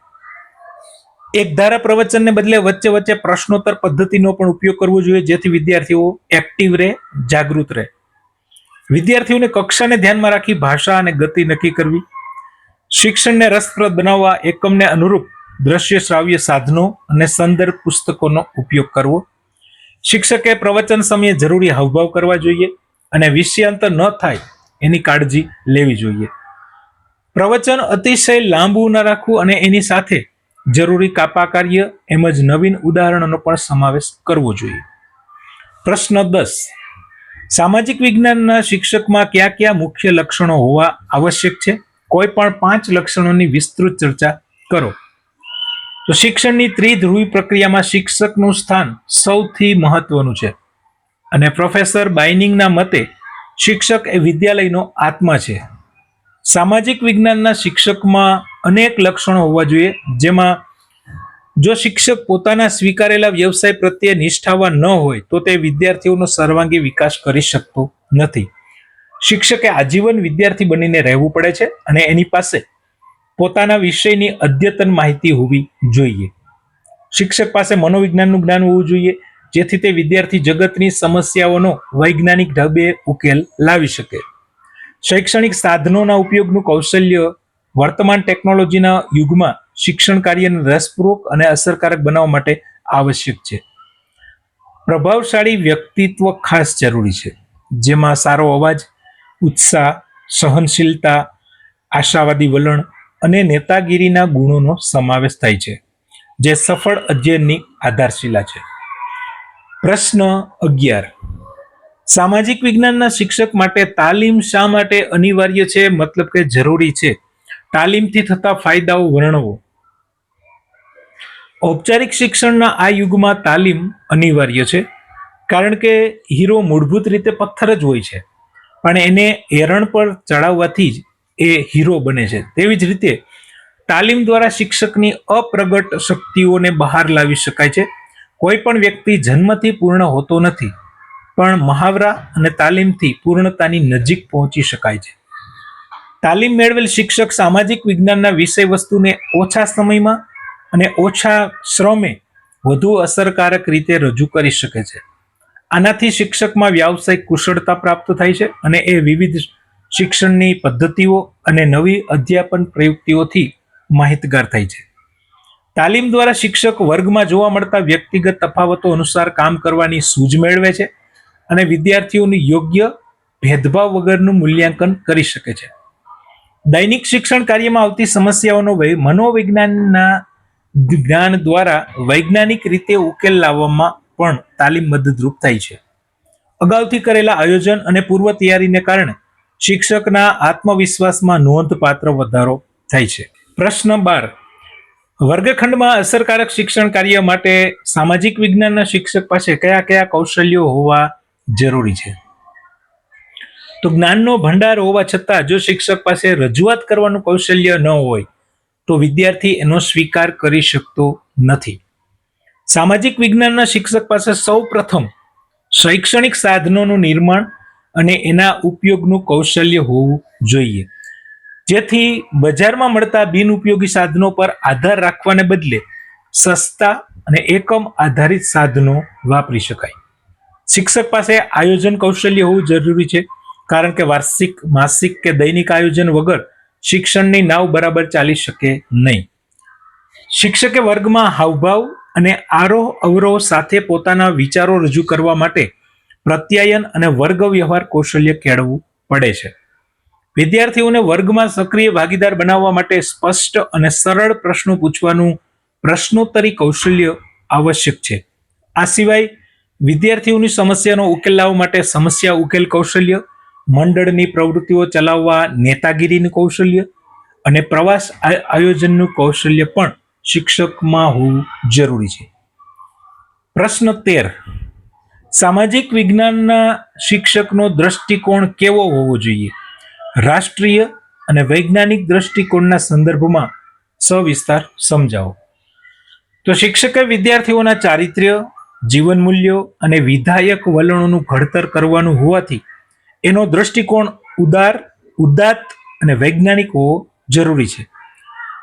એક ધારા પ્રવચનને બદલે વચ્ચે વચ્ચે પ્રશ્નોત્તર પદ્ધતિનો પણ ઉપયોગ કરવો જોઈએ, જેથી વિદ્યાર્થીઓ એક્ટિવ રહે, જાગૃત રહે. વિદ્યાર્થીઓને કક્ષાને ધ્યાનમાં રાખી ભાષા અને ગતિ નક્કી કરવી. શિક્ષણને રસપ્રદ બનાવવા એકમને અનુરૂપ દ્રશ્ય શ્રાવ્ય સાધનો અને સંદર્ભ પુસ્તકોનો ઉપયોગ કરવો. શિક્ષકે પ્રવચન સમયે જરૂરી હાવભાવ કરવા જોઈએ અને વિષયાંતર ન થાય એની કાળજી લેવી જોઈએ. પ્રવચન અતિશય લાંબુ ન રાખવું અને એની સાથે જરૂરી કાપા કાર્ય એમજ નવીન ઉદાહરણોનો પણ સમાવેશ કરવો જોઈએ. પ્રશ્ન 10. સામાજિક વિજ્ઞાનના શિક્ષકમાં કયા કયા મુખ્ય લક્ષણો હોવા આવશ્યક છે? કોઈ પણ 5 લક્ષણોની વિસ્તૃત ચર્ચા કરો. તો શિક્ષણની ત્રિધ્રુવી પ્રક્રિયામાં શિક્ષકનું સ્થાન સૌથી મહત્વનું છે અને પ્રોફેસર બાઇનિંગના મતે શિક્ષક એ વિદ્યાલયનો આત્મા છે. સામાજિક વિજ્ઞાનના શિક્ષકમાં અનેક લક્ષણો હોવા જોઈએ, જેમાં જો શિક્ષક પોતાના સ્વીકારેલા વ્યવસાય પ્રત્યે નિષ્ઠાવાન ન હોય તો તે વિદ્યાર્થીઓનો સર્વાંગી વિકાસ કરી શકતો નથી. શિક્ષકે આજીવન વિદ્યાર્થી બનીને રહેવું પડે છે અને એની પાસે પોતાના વિષયની અદ્યતન માહિતી હોવી જોઈએ. શિક્ષક પાસે મનોવિજ્ઞાનનું જ્ઞાન હોવું જોઈએ, જેથી તે વિદ્યાર્થી જગતની સમસ્યાઓનો વૈજ્ઞાનિક ઢબે ઉકેલ લાવી શકે. શૈક્ષણિક સાધનોના ઉપયોગનું કૌશલ્ય વર્તમાન ટેકનોલોજીના યુગમાં શિક્ષણ કાર્યને રસપૂર્વક અને અસરકારક બનાવવા માટે આવશ્યક છે. પ્રભાવશાળી વ્યક્તિત્વ ખાસ જરૂરી છે, જેમાં સારો અવાજ, ઉત્સાહ, સહનશીલતા, આશાવાદી વલણ અને નેતાગીરીના ગુણોનો સમાવેશ થાય છે, જે સફળ અધ્યયનની આધારશિલા છે. પ્રશ્ન 11. સામાજિક વિજ્ઞાનના શિક્ષક માટે તાલીમ શા માટે અનિવાર્ય છે, મતલબ કે જરૂરી છે? તાલીમથી થતા ફાયદાઓ વર્ણવો. ઔપચારિક શિક્ષણના આ યુગમાં તાલીમ અનિવાર્ય છે, કારણ કે હીરો મૂળભૂત રીતે પથ્થર જ હોય છે, પણ એને એરણ પર ચડાવવાથી જ એ હીરો બને છે. તેવી જ રીતે તાલીમ દ્વારા શિક્ષકની અપ્રગટ શક્તિઓને બહાર લાવી શકાય છે. કોઈ પણ વ્યક્તિ જન્મથી પૂર્ણ હોતો નથી, પણ મહાવરા અને તાલીમથી પૂર્ણતાની નજીક પહોંચી શકાય છે. તાલીમ મેળવેલ શિક્ષક સામાજિક વિજ્ઞાનના વિષય વસ્તુને ઓછા સમયમાં અને ઓછા શ્રમે વધુ અસરકારક રીતે રજૂ કરી શકે છે. આનાથી શિક્ષકમાં વ્યાવસાયિક કુશળતા પ્રાપ્ત થાય છે અને એ વિવિધ શિક્ષણની પદ્ધતિઓ અને નવી અધ્યાપન પ્રયુક્તિઓથી માહિતગાર થાય છે. તાલીમ દ્વારા શિક્ષક વર્ગમાં જોવા મળતા વ્યક્તિગત તફાવતો અનુસાર કામ કરવાની સૂઝ મેળવે છે અને વિદ્યાર્થીઓનું યોગ્ય ભેદભાવ વગરનું મૂલ્યાંકન કરી શકે છે. દૈનિક શિક્ષણ કાર્યમાં આવતી સમસ્યાઓનો મનોવિજ્ઞાનના જ્ઞાન દ્વારા વૈજ્ઞાનિક રીતે ઉકેલ લાવવામાં પણ તાલીમ મદદરૂપ થાય છે. અગાઉથી કરેલા આયોજન અને પૂર્વ તૈયારીને કારણે શિક્ષકના આત્મવિશ્વાસમાં નોંધપાત્ર વધારો થાય છે. પ્રશ્ન 12. વર્ગખંડમાં અસરકારક શિક્ષણ કાર્ય માટે સામાજિક વિજ્ઞાનના શિક્ષક પાસે કયા કયા કૌશલ્યો હોવા જરૂરી છે? તો જ્ઞાનનો ભંડાર હોવા છતાં જો શિક્ષક પાસે રજૂઆત કરવાનું કૌશલ્ય ન હોય તો વિદ્યાર્થી એનો સ્વીકાર કરી શકતો નથી. સામાજિક વિજ્ઞાનના શિક્ષક પાસે સૌ પ્રથમ શૈક્ષણિક સાધનોનું નિર્માણ અને એના ઉપયોગનું કૌશલ્ય હોવું જોઈએ, જેથી બજારમાં મળતા બિનઉપયોગી સાધનો પર આધાર રાખવાને બદલે સસ્તા અને એકમ આધારિત સાધનો વાપરી શકાય. શિક્ષક પાસે આયોજન કૌશલ્ય હોવું જરૂરી છે, કારણ કે વાર્ષિક, માસિક કે દૈનિક આયોજન વગર શિક્ષણની નાવ બરાબર ચાલી શકે નહીં. શિક્ષકે વર્ગમાં હાવભાવ અને આરોહ અવરોહ સાથે પોતાના વિચારો રજૂ કરવા માટે પ્રત્યાયન અને વર્ગ વ્યવહાર કૌશલ્ય કેળવવું પડે છે. વિદ્યાર્થીઓને વર્ગમાં સક્રિય ભાગીદાર બનાવવા માટે સ્પષ્ટ અને સરળ પ્રશ્નો પૂછવાનું પ્રશ્નોત્તરી કૌશલ્ય આવશ્યક છે. આ સિવાય વિદ્યાર્થીઓની સમસ્યાનો ઉકેલ લાવવા માટે સમસ્યા ઉકેલ કૌશલ્ય, મંડળની પ્રવૃત્તિઓ ચલાવવા નેતાગીરીનું કૌશલ્ય અને પ્રવાસ આયોજનનું કૌશલ્ય પણ શિક્ષકમાં હોવું જરૂરી છે. પ્રશ્ન 13. સામાજિક વિજ્ઞાનના શિક્ષકનો દ્રષ્ટિકોણ કેવો હોવો જોઈએ? રાષ્ટ્રીય અને વૈજ્ઞાનિક દ્રષ્ટિકોણના સંદર્ભમાં સવિસ્તાર સમજાવો. તો શિક્ષકે વિદ્યાર્થીઓના ચારિત્ર્ય, જીવન મૂલ્યો અને વિધાયક વલણોનું ઘડતર કરવાનું હોવાથી એનો દ્રષ્ટિકોણ ઉદાત્ત અને વૈજ્ઞાનિક હોવો જરૂરી છે.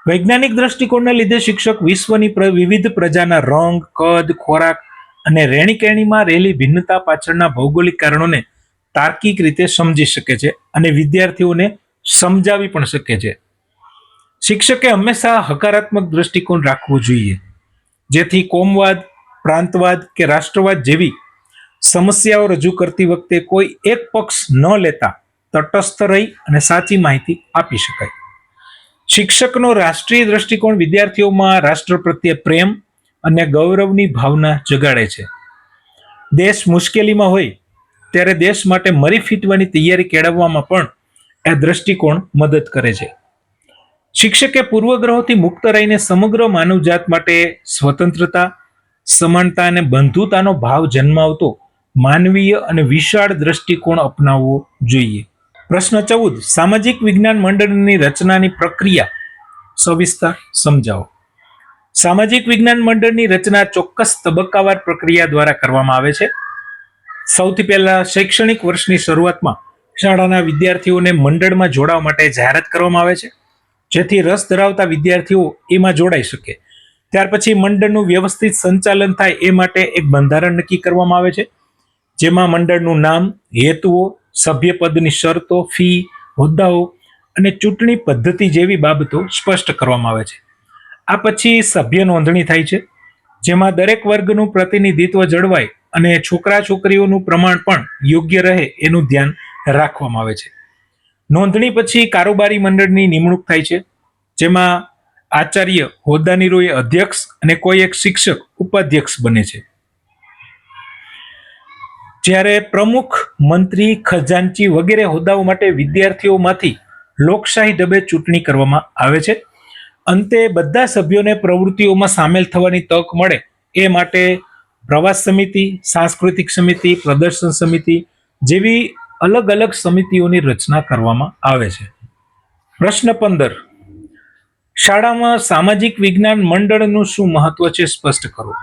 વૈજ્ઞાનિક દ્રષ્ટિકોણને લીધે શિક્ષક વિશ્વની વિવિધ પ્રજાના રંગ, કદ, ખોરાક અને રહેણીકરણીમાં રહેલી ભિન્નતા પાછળના ભૌગોલિક કારણોને તાર્કિક રીતે સમજી શકે છે અને વિદ્યાર્થીઓને સમજાવી પણ શકે છે. શિક્ષકે હંમેશા હકારાત્મક દ્રષ્ટિકોણ રાખવો જોઈએ, જેથી કોમવાદ, પ્રાંતવાદ કે રાષ્ટ્રવાદ જેવી સમસ્યાઓ રજૂ કરતી વખતે કોઈ એક પક્ષ ન લેતા તટસ્થ રહી અને સાચી માહિતી આપી શકાય. શિક્ષકનો રાષ્ટ્રીય દ્રષ્ટિકોણ વિદ્યાર્થીઓમાં રાષ્ટ્ર પ્રત્યે પ્રેમ અને ગૌરવની ભાવના જગાડે છે. દેશ મુશ્કેલીમાં હોય ત્યારે દેશ માટે મરી ફીટવાની તૈયારી કેળવવામાં પણ આ દ્રષ્ટિકોણ મદદ કરે છે. શિક્ષકે પૂર્વગ્રહોથી મુક્ત રહીને સમગ્ર માનવજાત માટે સ્વતંત્રતા, સમાનતા અને બંધુતાનો ભાવ જન્માવતો માનવીય અને વિશાળ દ્રષ્ટિકોણ અપનાવવો જોઈએ. પ્રશ્ન 14. સામાજિક વિજ્ઞાન મંડળની રચનાની પ્રક્રિયા સવિસ્તર સમજાવો. સામાજિક વિજ્ઞાન મંડળની રચના ચોક્કસ તબક્કાવાર પ્રક્રિયા દ્વારા કરવામાં આવે છે. સૌથી પહેલા શૈક્ષણિક વર્ષની શરૂઆતમાં શાળાના વિદ્યાર્થીઓને મંડળમાં જોડાવા માટે જાહેરાત કરવામાં આવે છે, જેથી રસ ધરાવતા વિદ્યાર્થીઓ એમાં જોડાઈ શકે. ત્યાર પછી મંડળનું વ્યવસ્થિત સંચાલન થાય એ માટે એક બંધારણ નક્કી કરવામાં આવે છે, જેમાં મંડળનું નામ, હેતુઓ, સભ્યપદની શરતો, ફી, હોદ્દાઓ અને ચૂંટણી પદ્ધતિ જેવી બાબતો સ્પષ્ટ કરવામાં આવે છે. આ પછી સભ્ય નોંધણી થાય છે, જેમાં દરેક વર્ગનું પ્રતિનિધિત્વ જળવાય અને છોકરા છોકરીઓનું પ્રમાણ પણ યોગ્ય રહે એનું ધ્યાન રાખવામાં આવે છે. નોંધણી પછી કારોબારી મંડળની નિમણૂક થાય છે, જેમાં આચાર્ય હોદ્દાની રૂએ અધ્યક્ષ અને કોઈ એક શિક્ષક ઉપાધ્યક્ષ બને છે. જ્યારે પ્રમુખ, મંત્રી, ખજાનચી વગેરે હોદ્દાઓ માટે વિદ્યાર્થીઓમાંથી લોકશાહી ઢબે ચૂંટણી કરવામાં આવે છે. અંતે બધા સભ્યોને પ્રવૃત્તિઓમાં સામેલ થવાની તક મળે એ માટે પ્રવાસ સમિતિ, સાંસ્કૃતિક સમિતિ, પ્રદર્શન સમિતિ જેવી અલગ અલગ સમિતિઓની રચના કરવામાં આવે છે. પ્રશ્ન 15. શાળામાં સામાજિક વિજ્ઞાન મંડળનું શું મહત્વ છે સ્પષ્ટ કરો.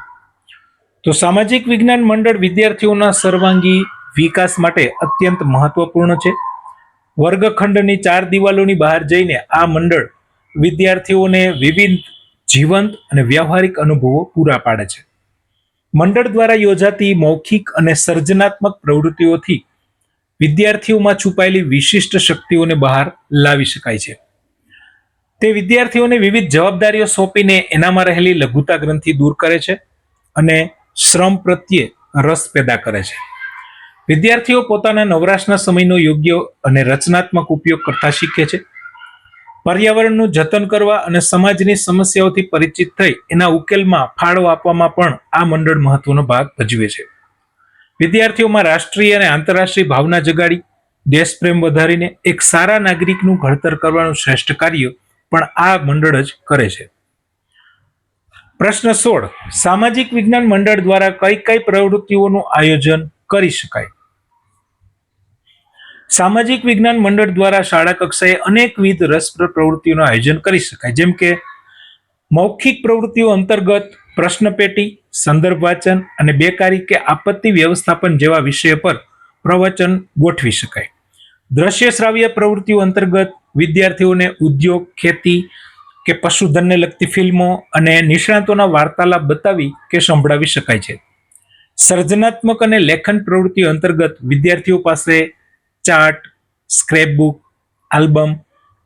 તો સામાજિક વિજ્ઞાન મંડળ વિદ્યાર્થીઓના સર્વાંગી વિકાસ માટે અત્યંત મહત્વપૂર્ણ છે. વર્ગખંડની 4 દિવાલોની બહાર જઈને આ મંડળ વિદ્યાર્થીઓને વિવિધ જીવંત અને વ્યવહારિક અનુભવો પૂરા પાડે છે. મંડળ દ્વારા યોજાતી મૌખિક અને સર્જનાત્મક પ્રવૃત્તિઓથી વિદ્યાર્થીઓમાં છુપાયેલી વિશિષ્ટ શક્તિઓને બહાર લાવી શકાય છે. તે વિદ્યાર્થીઓને વિવિધ જવાબદારીઓ સોંપીને એનામાં રહેલી લઘુતા ગ્રંથિ દૂર કરે છે અને શ્રમ પ્રત્યે રસ પેદા કરે છે. વિદ્યાર્થીઓ પોતાના નવરાશના સમયનો યોગ્ય અને રચનાત્મક ઉપયોગ કરતા શીખે છે. પર્યાવરણનું જતન કરવા અને સમાજની સમસ્યાઓથી પરિચિત થઈ એના ઉકેલમાં ફાળો આપવામાં પણ આ મંડળ મહત્વનો ભાગ ભજવે છે. વિદ્યાર્થીઓમાં રાષ્ટ્રીય અને આંતરરાષ્ટ્રીય ભાવના જગાડી દેશપ્રેમ વધારીને એક સારા નાગરિકનું ઘડતર કરવાનું શ્રેષ્ઠ કાર્ય પણ આ મંડળ જ કરે છે. પ્રશ્ન 16. સામાજિક વિજ્ઞાન મંડળ દ્વારા કઈ કઈ પ્રવૃત્તિઓનું આયોજન કરી શકાય. સામાજિક વિજ્ઞાન મંડળ દ્વારા શાળા કક્ષાએ અનેકવિધ રસપ્રદ પ્રવૃત્તિઓનું આયોજન કરી શકાય, જેમ કે મૌખિક પ્રવૃત્તિઓ અંતર્ગત પ્રશ્ન પેટી, સંદર્ભ વાંચન અને બેકારી કે આપત્તિ વ્યવસ્થાપન જેવા વિષય પર પ્રવચન ગોઠવી શકાય. દ્રશ્ય શ્રાવ્ય પ્રવૃત્તિઓ અંતર્ગત વિદ્યાર્થીઓને ઉદ્યોગ, ખેતી કે પશુધનને લગતી ફિલ્મો અને નિષ્ણાતોના વાર્તાલાપ બતાવી કે સંભળાવી શકાય છે. સર્જનાત્મક અને લેખન પ્રવૃત્તિઓ અંતર્ગત વિદ્યાર્થીઓ પાસે ચાર્ટ, સ્ક્રેપબુક, આલ્બમ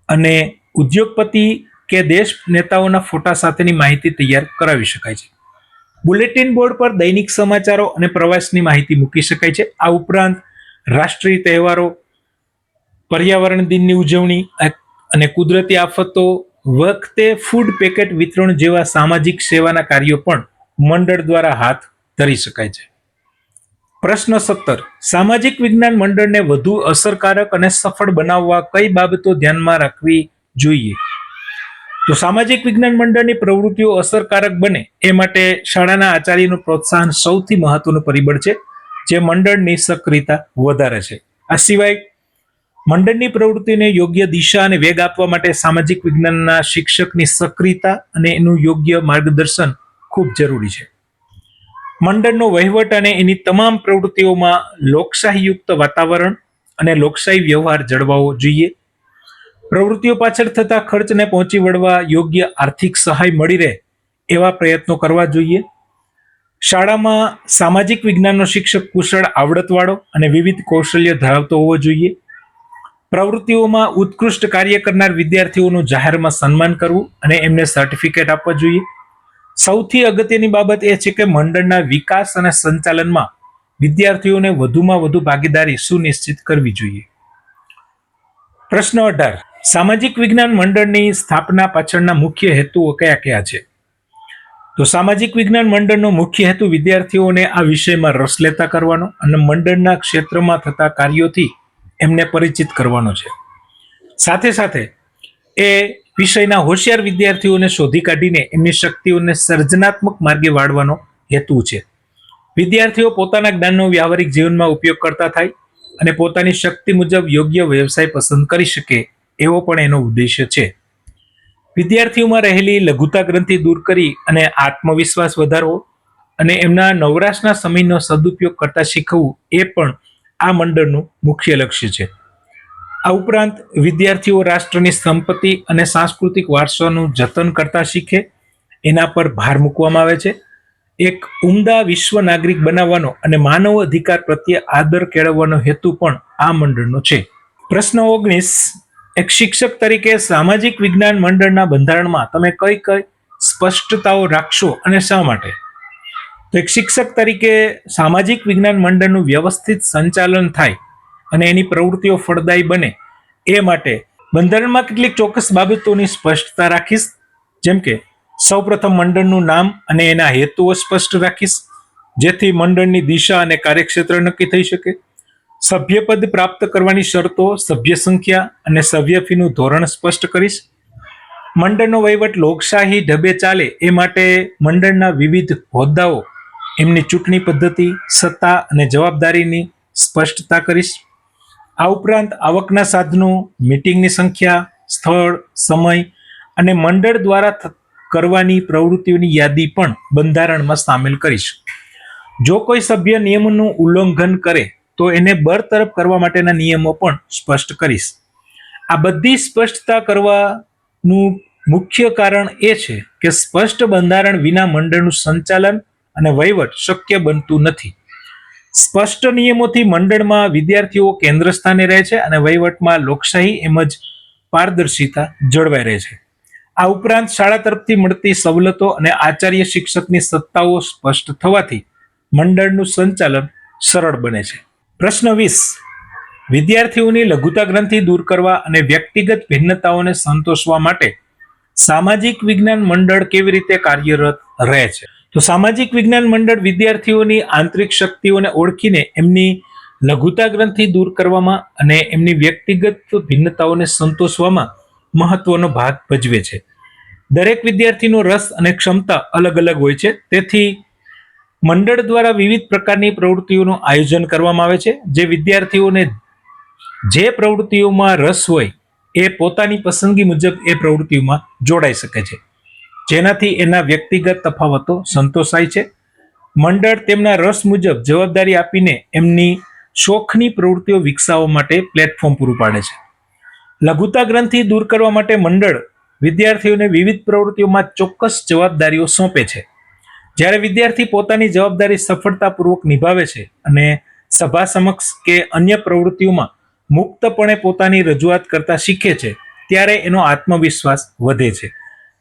અને ઉદ્યોગપતિ કે દેશ નેતાઓના ફોટા સાથેની માહિતી તૈયાર કરાવી શકાય છે. બુલેટિન બોર્ડ પર દૈનિક સમાચારો અને પ્રવાસની માહિતી મૂકી શકાય છે. આ ઉપરાંત રાષ્ટ્રીય તહેવારો, પર્યાવરણ દિનની ઉજવણી અને કુદરતી આફતો વખતે ફૂડ પેકેટ વિતરણ જેવા સામાજિક સેવાના કાર્યો પણ મંડળ દ્વારા હાથ ધરી શકાય છે. પ્રશ્ન 17. સામાજિક વિજ્ઞાન મંડળને વધુ અસરકારક અને સફળ બનાવવા કઈ બાબતો ધ્યાનમાં રાખવી જોઈએ. તો સામાજિક વિજ્ઞાન મંડળની પ્રવૃત્તિઓ અસરકારક બને એ માટે શાળાના આચાર્યનું પ્રોત્સાહન સૌથી મહત્વનું પરિબળ છે, જે મંડળની સક્રિયતા વધારે છે. આ સિવાય મંડળની પ્રવૃત્તિને યોગ્ય દિશા અને વેગ આપવા માટે સામાજિક વિજ્ઞાનના શિક્ષકની સક્રિયતા અને એનું યોગ્ય માર્ગદર્શન ખૂબ જરૂરી છે. મંડળનો વહીવટ અને એની તમામ પ્રવૃત્તિઓમાં લોકશાહીયુક્ત વાતાવરણ અને લોકશાહી વ્યવહાર જળવાવો જોઈએ. પ્રવૃત્તિઓ પાછળ થતા ખર્ચને પહોંચી વળવા યોગ્ય આર્થિક સહાય મળી રહે એવા પ્રયત્નો કરવા જોઈએ. શાળામાં સામાજિક વિજ્ઞાનનો શિક્ષક કુશળ આવડતવાળો અને વિવિધ કૌશલ્ય ધરાવતો હોવો જોઈએ. પ્રવૃત્તિઓમાં ઉત્કૃષ્ટ કાર્ય કરનાર વિદ્યાર્થીઓનું જાહેરમાં સન્માન કરવું અને એમને સર્ટિફિકેટ આપવા જોઈએ. સૌથી અગત્યની બાબત એ છે કે મંડળના વિકાસ અને સંચાલનમાં વિદ્યાર્થીઓને વધુમાં વધુ ભાગીદારી સુનિશ્ચિત કરવી જોઈએ. પ્રશ્ન 18. સામાજિક વિજ્ઞાન મંડળની સ્થાપના પાછળના મુખ્ય હેતુઓ કયા કયા છે? તો સામાજિક વિજ્ઞાન મંડળનો મુખ્ય હેતુ વિદ્યાર્થીઓને આ વિષયમાં રસ લેતા કરવાનો અને મંડળના ક્ષેત્રમાં થતા કાર્યોથી એમને પરિચિત કરવાનો છે. સાથે સાથે એ વિષયના હોશિયાર વિદ્યાર્થીઓને શોધી કાઢીને એમની શક્તિઓને સર્જનાત્મક માર્ગે વાળવાનો હેતુ છે. વિદ્યાર્થીઓ પોતાના જ્ઞાનનો વ્યવહારિક જીવનમાં ઉપયોગ કરતા થાય અને પોતાની શક્તિ મુજબ યોગ્ય વ્યવસાય પસંદ કરી શકે એવો પણ એનો ઉદ્દેશ્ય છે. વિદ્યાર્થીઓમાં રહેલી લઘુતા ગ્રંથિ દૂર કરી અને આત્મવિશ્વાસ વધારવો અને એમના નવરાશના સમયનો સદુપયોગ કરતા શીખવવું એ પણ આ મંડળનું મુખ્ય લક્ષ્ય છે. આ ઉપરાંત વિદ્યાર્થીઓ રાષ્ટ્રની સંપત્તિ અને સાંસ્કૃતિક વારસાનું જતન કરતા શીખે એના પર ભાર મૂકવામાં આવે છે. એક ઉમદા વિશ્વ નાગરિક બનાવવાનો અને માનવ અધિકાર પ્રત્યે આદર કેળવવાનો હેતુ પણ આ મંડળનો છે. પ્રશ્ન 19. એક શિક્ષક તરીકે સામાજિક વિજ્ઞાન મંડળના બંધારણમાં તમે કઈ કઈ સ્પષ્ટતાઓ રાખશો અને શા માટે? તો એક શિક્ષક તરીકે સામાજિક વિજ્ઞાન મંડળનું વ્યવસ્થિત સંચાલન થાય અને એની પ્રવૃત્તિઓ ફળદાયી બને એ માટે બંધારણમાં કેટલીક ચોક્કસ બાબતોની સ્પષ્ટતા રાખીશ. જેમ કે સૌપ્રથમ મંડળનું નામ અને એના હેતુઓ સ્પષ્ટ રાખીશ, જેથી મંડળની દિશા અને કાર્યક્ષેત્ર નક્કી થઈ શકે. સભ્યપદ પ્રાપ્ત કરવાની શરતો, સભ્ય સંખ્યા અને સભ્ય ફીનું ધોરણ સ્પષ્ટ કરીશ. મંડળનો વહીવટ લોકશાહી ઢબે ચાલે એ માટે મંડળના વિવિધ હોદ્દાઓ, એમની ચૂંટણી પદ્ધતિ, સત્તા અને જવાબદારીની સ્પષ્ટતા કરીશ. આ ઉપરાંત આવકના સાધનો, મીટિંગની સંખ્યા, સ્થળ, સમય અને મંડળ દ્વારા કરવાની પ્રવૃત્તિઓની યાદી પણ બંધારણમાં સામેલ કરીશ. જો કોઈ સભ્ય નિયમોનું ઉલ્લંઘન કરે તો એને બરતરફ કરવા માટેના નિયમો પણ સ્પષ્ટ કરીશ. આ બધી સ્પષ્ટતા કરવાનું મુખ્ય કારણ એ છે કે સ્પષ્ટ બંધારણ વિના મંડળનું સંચાલન અને વહીવટ શક્ય બનતું નથી. સ્પષ્ટ નિયમોથી મંડળમાં વિદ્યાર્થીઓ કેન્દ્ર સ્થાને રહે છે અને વહીવટમાં લોકશાહી એમજ પારદર્શિતા જળવાઈ રહે છે. આ ઉપરાંત શાળા તરફથી મળતી સવલતો અને આચાર્ય શિક્ષકની સત્તાઓ સ્પષ્ટ થવાથી મંડળનું સંચાલન સરળ બને છે. પ્રશ્ન 20. વિદ્યાર્થીઓની લઘુતા ગ્રંથિ દૂર કરવા અને વ્યક્તિગત ભિન્નતાઓને સંતોષવા માટે સામાજિક વિજ્ઞાન મંડળ કેવી રીતે કાર્યરત રહે છે? તો સામાજિક વિજ્ઞાન મંડળ વિદ્યાર્થીઓની આંતરિક શક્તિઓને ઓળખીને એમની લઘુતા ગ્રંથિ દૂર કરવામાં અને એમની વ્યક્તિગત ભિન્નતાઓને સંતોષવામાં મહત્વનો ભાગ ભજવે છે. દરેક વિદ્યાર્થીનો રસ અને ક્ષમતા અલગ અલગ હોય છે, તેથી મંડળ દ્વારા વિવિધ પ્રકારની પ્રવૃત્તિઓનું આયોજન કરવામાં આવે છે. જે વિદ્યાર્થીઓને જે પ્રવૃત્તિઓમાં રસ હોય એ પોતાની પસંદગી મુજબ એ પ્રવૃત્તિઓમાં જોડાઈ શકે છે, જેનાથી એના વ્યક્તિગત તફાવતો સંતોષાય છે. મંડળ તેમના રસ મુજબ જવાબદારી આપીને એમની શોખની પ્રવૃત્તિઓ વિકસાવવા માટે પ્લેટફોર્મ પૂરું પાડે છે. લઘુતા ગ્રંથિ દૂર કરવા માટે મંડળ વિદ્યાર્થીઓને વિવિધ પ્રવૃત્તિઓમાં ચોક્કસ જવાબદારીઓ સોંપે છે. જ્યારે વિદ્યાર્થી પોતાની જવાબદારી સફળતાપૂર્વક નિભાવે છે અને સભા સમક્ષ કે અન્ય પ્રવૃત્તિઓમાં મુક્તપણે પોતાની રજૂઆત કરતા શીખે છે, ત્યારે એનો આત્મવિશ્વાસ વધે છે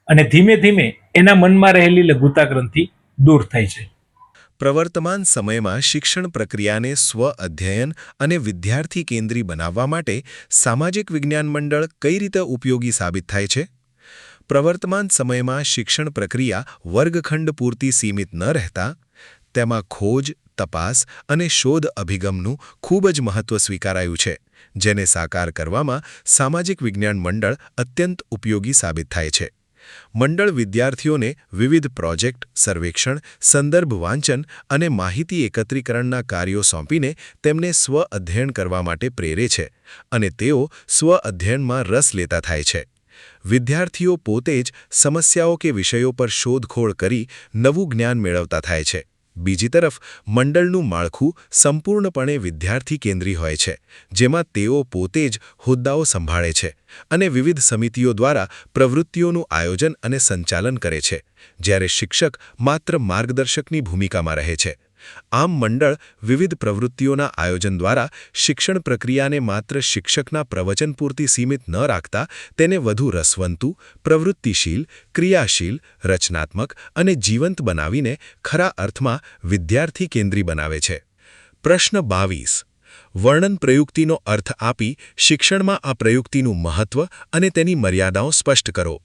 અને ધીમે ધીમે એના મનમાં રહેલી લઘુતા ગ્રંથિ દૂર થાય છે. પ્રવર્તમાન સમયમાં શિક્ષણ પ્રક્રિયાને સ્વ અધ્યયન અને વિદ્યાર્થી કેન્દ્રી બનાવવા માટે સામાજિક વિજ્ઞાન મંડળ કઈ રીતે ઉપયોગી સાબિત થાય છે? પ્રવર્તમાન સમયમાં શિક્ષણ પ્રક્રિયા વર્ગખંડ પૂરતી સીમિત ન રહેતા તેમાં ખોજ, તપાસ અને શોધ અભિગમનું ખૂબ જ મહત્વ સ્વીકારાયું છે, જેને સાકાર કરવામાં સામાજિક વિજ્ઞાન મંડળ અત્યંત ઉપયોગી સાબિત થાય છે. મંડળ વિદ્યાર્થીઓને વિવિધ પ્રોજેક્ટ, સર્વેક્ષણ, સંદર્ભ વાંચન અને માહિતી એકત્રીકરણના કાર્યો સોંપીને તેમને સ્વ અધ્યયન કરવા માટે પ્રેરે છે અને તેઓ સ્વ અધ્યયનમાં રસ લેતા થાય છે. વિદ્યાર્થીઓ પોતે જ સમસ્યાઓ કે વિષયો પર શોધખોળ કરી નવું જ્ઞાન મેળવતા થાય છે. બીજી તરફ મંડળનું માળખું સંપૂર્ણપણે વિદ્યાર્થી કેન્દ્રી હોય છે, જેમાં તેઓ પોતે જ હોદ્દાઓ સંભાળે છે અને વિવિધ સમિતિઓ દ્વારા પ્રવૃત્તિઓનું આયોજન અને સંચાલન કરે છે, જ્યારે શિક્ષક માત્ર માર્ગદર્શકની ભૂમિકામાં રહે છે. આમ મંડળ વિવિધ પ્રવૃત્તિઓના આયોજન દ્વારા શિક્ષણ પ્રક્રિયાને માત્ર શિક્ષકના પ્રવચન પૂરતી સીમિત ન રાખતા તેને વધુ રસવંતુ, પ્રવૃત્તિશીલ, ક્રિયાશીલ, રચનાત્મક અને જીવંત બનાવીને ખરા અર્થમાં વિદ્યાર્થી કેન્દ્રી બનાવે છે. પ્રશ્ન 22. વર્ણન પ્રયુક્તિનો અર્થ આપી શિક્ષણમાં આ પ્રયુક્તિનું મહત્વ અને તેની મર્યાદાઓ સ્પષ્ટ કરો.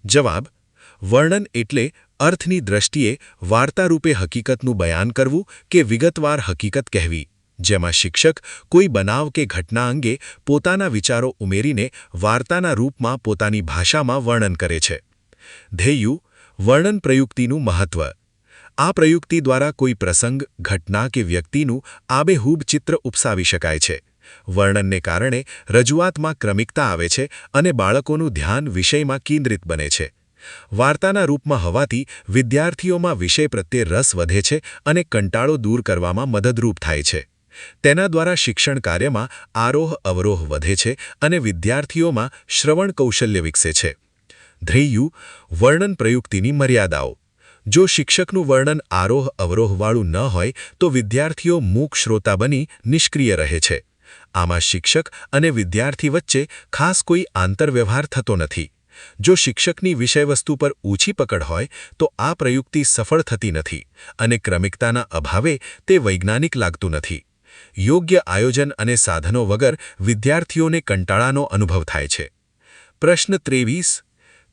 જવાબ: વર્ણન એટલે અર્થની દ્રષ્ટિએ વાર્તારૂપે હકીકતનું બયાન કરવું કે વિગતવાર હકીકત કહેવી, જેમાં શિક્ષક કોઈ બનાવ કે ઘટના અંગે પોતાના વિચારો ઉમેરીને વાર્તાના રૂપમાં પોતાની ભાષામાં વર્ણન કરે છે. ધ્યેય: વર્ણન પ્રયુક્તિનું મહત્વ. આ પ્રયુક્તિ દ્વારા કોઈ પ્રસંગ, ઘટના કે વ્યક્તિનું આબેહૂબ ચિત્ર ઉપસાવી શકાય છે. વર્ણનને કારણે રજૂઆતમાં ક્રમિકતા આવે છે અને બાળકોનું ધ્યાન વિષયમાં કેન્દ્રિત બને છે. વાર્તાના રૂપમાં હોવાથી વિદ્યાર્થીઓમાં વિષય પ્રત્યે રસ વધે છે અને કંટાળો દૂર કરવામાં મદદરૂપ થાય છે. તેના દ્વારા શિક્ષણ કાર્યમાં આરોહ-અવરોહ વધે છે અને વિદ્યાર્થીઓમાં શ્રવણ કૌશલ્ય વિકસે છે. ધ્યેય: વર્ણન પ્રયુક્તિની મર્યાદાઓ. જો શિક્ષકનું વર્ણન આરોહ-અવરોહવાળું ન હોય તો વિદ્યાર્થીઓ મૂક શ્રોતા બની નિષ્ક્રિય રહે છે. આમાં શિક્ષક અને વિદ્યાર્થી વચ્ચે ખાસ કોઈ આંતરવ્યવહાર થતો નથી. જો શિક્ષકની વિષયવસ્તુ પર ઊંચી પકડ હોય તો આ પ્રયુક્તિ સફળ થતી નથી અને ક્રમિકતાના અભાવે તે વૈજ્ઞાનિક લાગતું નથી. યોગ્ય આયોજન અને સાધનો વગર વિદ્યાર્થીઓને કંટાળાનો અનુભવ થાય છે. પ્રશ્ન 23.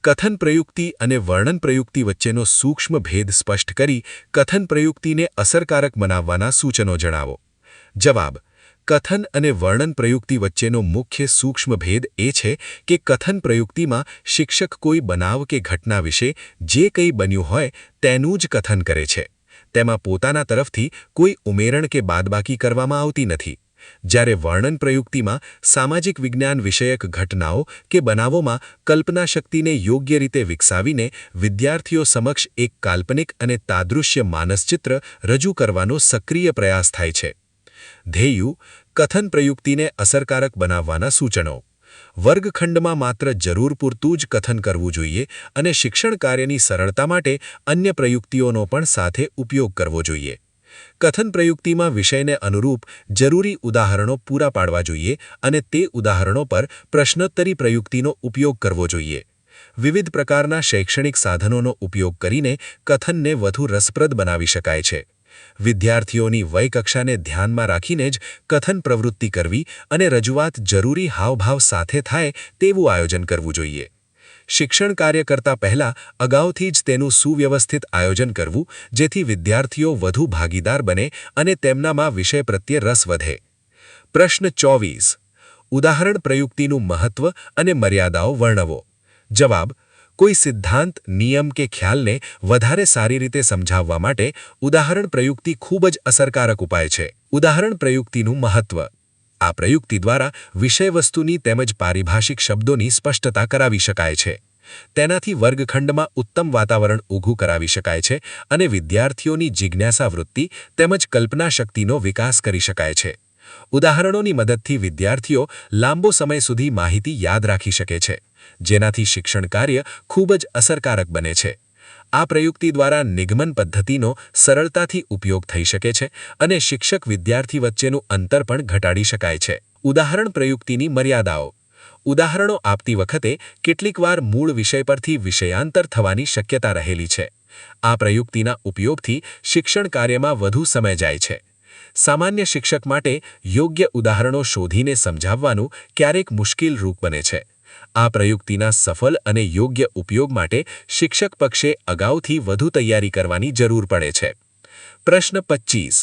કથન પ્રયુક્તિ અને વર્ણન પ્રયુક્તિ વચ્ચેનો સૂક્ષ્મ ભેદ સ્પષ્ટ કરી કથન પ્રયુક્તિને અસરકારક બનાવવાના સૂચનો જણાવો. જવાબ: કથન અને વર્ણન પ્રયુક્તિ વચ્ચેનો મુખ્ય સૂક્ષ્મ ભેદ એ છે કે કથન પ્રયુક્તિમાં શિક્ષક કોઈ બનાવ કે ઘટના વિશે જે કંઈ બન્યું હોય તેનું જ કથન કરે છે. તેમાં પોતાના તરફથી કોઈ ઉમેરણ કે બાદબાકી કરવામાં આવતી નથી. જ્યારે વર્ણન પ્રયુક્તિમાં સામાજિક વિજ્ઞાન વિષયક ઘટનાઓ કે બનાવોમાં કલ્પનાશક્તિને યોગ્ય રીતે વિકસાવીને વિદ્યાર્થીઓ સમક્ષ એક કાલ્પનિક અને તાદૃશ્ય માનસચિત્ર રજૂ કરવાનો સક્રિય પ્રયાસ થાય છે. ધ્યેય: કથન પ્રયુક્તિને અસરકારક બનાવવાના સૂચનો. વર્ગખંડમાં માત્ર જરૂર પૂરતું જ કથન કરવું જોઈએ અને શિક્ષણ કાર્યની સરળતા માટે અન્ય પ્રયુક્તિઓનો પણ સાથે ઉપયોગ કરવો જોઈએ. કથન પ્રયુક્તિમાં વિષયને અનુરૂપ જરૂરી ઉદાહરણો પૂરા પાડવા જોઈએ અને તે ઉદાહરણો પર પ્રશ્નોત્તરી પ્રયુક્તિનો ઉપયોગ કરવો જોઈએ. વિવિધ પ્રકારના શૈક્ષણિક સાધનોનો ઉપયોગ કરીને કથનને વધુ રસપ્રદ બનાવી શકાય છે. વિદ્યાર્થીઓની વયકક્ષાને ધ્યાનમાં રાખીને જ કથન પ્રવૃત્તિ કરવી અને રજૂઆત જરૂરી હાવભાવ સાથે થાય તેવું આયોજન કરવું જોઈએ. શિક્ષણ કાર્ય કરતા પહેલા અગાઉથી જ તેનું સુવ્યવસ્થિત આયોજન કરવું, જેથી વિદ્યાર્થીઓ વધુ ભાગીદાર બને અને તેમનામાં વિષય પ્રત્યે રસ વધે. પ્રશ્ન 24. ઉદાહરણ પ્રયુક્તિનું મહત્વ અને મર્યાદાઓ વર્ણવો. જવાબ: કોઈ સિદ્ધાંત, નિયમ કે ખ્યાલને વધારે સારી રીતે સમજાવવા માટે ઉદાહરણ પ્રયુક્તિ ખૂબ જ અસરકારક ઉપાય છે. ઉદાહરણ પ્રયુક્તિનું મહત્વ. આ પ્રયુક્તિ દ્વારા વિષયવસ્તુની તેમજ પારિભાષિક શબ્દોની સ્પષ્ટતા કરાવી શકાય છે. તેનાથી વર્ગખંડમાં ઉત્તમ વાતાવરણ ઊભું કરાવી શકાય છે અને વિદ્યાર્થીઓની જિજ્ઞાસા વૃત્તિ તેમજ કલ્પનાશક્તિનો વિકાસ કરી શકાય છે. ઉદાહરણોની મદદથી વિદ્યાર્થીઓ લાંબો સમય સુધી માહિતી યાદ રાખી શકે છે, જેનાથી શિક્ષણ કાર્ય ખૂબ જ અસરકારક બને છે. આ પ્રયુક્તિ દ્વારા નિગમન પદ્ધતિનો સરળતાથી ઉપયોગ થઈ શકે છે અને શિક્ષક-વિદ્યાર્થી વચ્ચેનું અંતર પણ ઘટાડી શકાય છે. ઉદાહરણ પ્રયુક્તિની મર્યાદાઓ. ઉદાહરણો આપતી વખતે કેટલીકવાર મૂળ વિષય પરથી વિષયાંતર થવાની શક્યતા રહેલી છે. આ પ્રયુક્તિના ઉપયોગથી શિક્ષણ કાર્યમાં વધુ સમય જાય છે. સામાન્ય શિક્ષક માટે યોગ્ય ઉદાહરણો શોધીને સમજાવવાનું ક્યારેક મુશ્કેલ રૂપ બને છે. આ પ્રયુક્તિના સફળ અને યોગ્ય ઉપયોગ માટે શિક્ષક પક્ષે અગાઉથી વધુ તૈયારી કરવાની જરૂર પડે છે. પ્રશ્ન 25.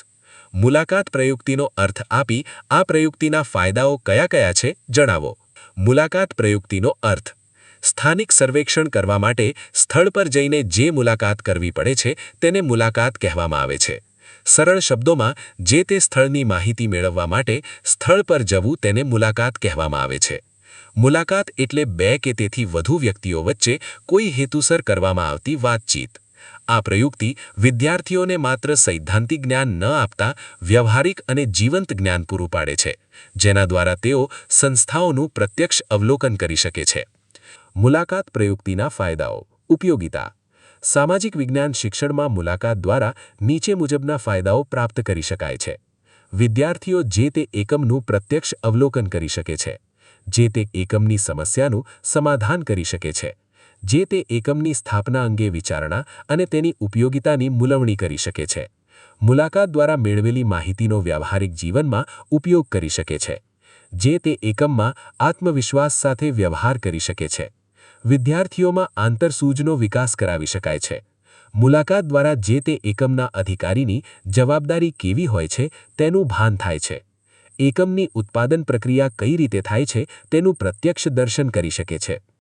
મુલાકાત પ્રયુક્તિનો અર્થ આપી આ પ્રયુક્તિના ફાયદાઓ કયા કયા છે જણાવો. મુલાકાત પ્રયુક્તિનો અર્થ. સ્થાનિક સર્વેક્ષણ કરવા માટે સ્થળ પર જઈને જે મુલાકાત કરવી પડે છે તેને મુલાકાત કહેવામાં આવે છે. સરળ શબ્દોમાં જે તે સ્થળની માહિતી મેળવવા માટે સ્થળ પર જવું તેને મુલાકાત કહેવામાં આવે છે. મુલાકાત એટલે બે કે તેથી વધુ વ્યક્તિઓ વચ્ચે કોઈ હેતુસર કરવામાં આવતી વાતચીત. આ પ્રયુક્તિ વિદ્યાર્થીઓને માત્ર સૈદ્ધાંતિક જ્ઞાન ન આપતા વ્યવહારિક અને જીવંત જ્ઞાન પૂરું પાડે છે, જેના દ્વારા તેઓ સંસ્થાઓનું પ્રત્યક્ષ અવલોકન કરી શકે છે. મુલાકાત પ્રયુક્તિના ફાયદાઓ. ઉપયોગિતા. સામાજિક વિજ્ઞાન શિક્ષણમાં મુલાકાત દ્વારા નીચે મુજબના ફાયદાઓ પ્રાપ્ત કરી શકાય છે. વિદ્યાર્થીઓ જે તે એકમનું પ્રત્યક્ષ અવલોકન કરી શકે છે, જે તે એકમની સમસ્યાનું સમાધાન કરી શકે છે, જે તે એકમની સ્થાપના અંગે વિચારણા અને તેની ઉપયોગિતાની મૂલવણી કરી શકે છે. મુલાકાત દ્વારા મેળવેલી માહિતીનો વ્યાવહારિક જીવનમાં ઉપયોગ કરી શકે છે, જે તે એકમમાં આત્મવિશ્વાસ સાથે વ્યવહાર કરી શકે છે. વિદ્યાર્થીઓમાં આંતરસૂઝનો વિકાસ કરાવી શકાય છે. મુલાકાત દ્વારા જે તે એકમના અધિકારીની જવાબદારી કેવી હોય છે તેનું ભાન થાય છે. એકમની ઉત્પાદન પ્રક્રિયા કઈ રીતે થાય છે તેનું પ્રત્યક્ષ દર્શન કરી શકે છે.